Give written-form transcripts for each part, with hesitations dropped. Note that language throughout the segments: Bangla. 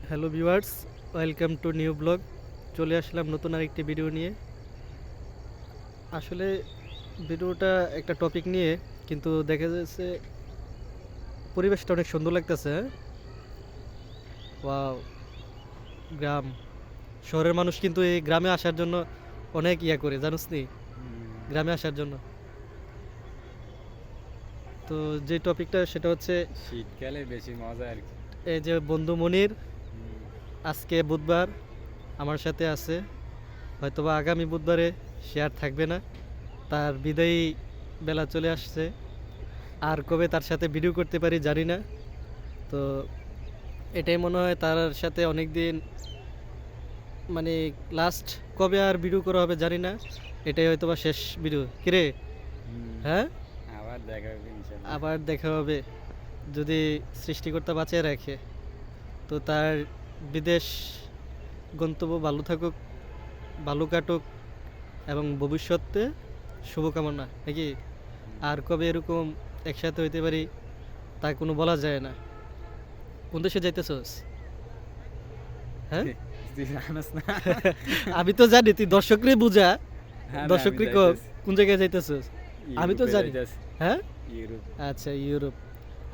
Hello viewers, welcome to new blog. চলে আসলাম নতুন আরেকটি ভিডিও নিয়ে। আসলে ভিডিওটা একটা টপিক নিয়ে, কিন্তু দেখা যাচ্ছে পরিবেশটা অনেক সুন্দর লাগতেছে। ওয়াও, গ্রাম। শহরের মানুষ কিন্তু এই গ্রামে আসার জন্য অনেক করে, জানোস নি? গ্রামে আসার জন্য। তো যে টপিকটা সেটা হচ্ছে শীতকালে বেশি মজা আর কি। এই যে বন্ধু মনির হুম, আজকে বুধবার আমার সাথে আছে, হয়তোবা আগামী বুধবারে সে আর থাকবে না, তার বিদায়ী বেলা চলে আসছে। আর কবে তার সাথে ভিডিও করতে পারি জানি না। তো এটাই মনে হয় তার সাথে অনেক দিন, মানে লাস্ট কবে আর ভিডিও করা হবে জানি না। এটাই হয়তো বা শেষ ভিডিও। কিরে? হুম। হ্যাঁ, আবার দেখা হবে ইনশাল্লাহ। আবার দেখা হবে যদি সৃষ্টিকর্তা বাঁচিয়ে রাখে। তো তার বিদেশ গন্তব্য ভালো থাকুক, ভালো কাটুক, এবং ভবিষ্যতে শুভকামনা নাকি। আর কবে এরকম একসাথে হইতে পারি তা কোনো বলা যায় না। কোন দেশে যাইতেছস? হ্যাঁ, তুই জানোস না? আমি তো জানি, তুই দর্শকরে বুঝা। হ্যাঁ না, আমি দর্শকরে যাইতেছি কোন জায়গায় যাইতেছস? আমি তো ইউরোপে জানি। যাইতেছি। হ্যাঁ, ইউরোপ। আচ্ছা, ইউরোপ।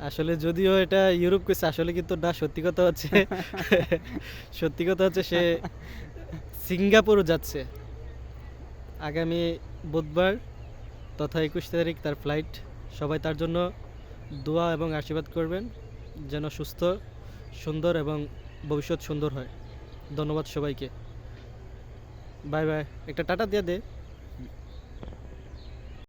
আসলে যদিও এটা ইউরোপ কইছে, আসলে কিন্তু না, সত্যি কথা হচ্ছে সত্যি কথা হচ্ছে সে সিঙ্গাপুর যাচ্ছে আগামী বুধবার তথা 21 তারিখ তার ফ্লাইট। সবাই তার জন্য দোয়া এবং আশীর্বাদ করবেন যেন সুস্থ, সুন্দর এবং ভবিষ্যৎ সুন্দর হয়। ধন্যবাদ সবাইকে। Bye bye. একটা টাটা দিয়ে দে।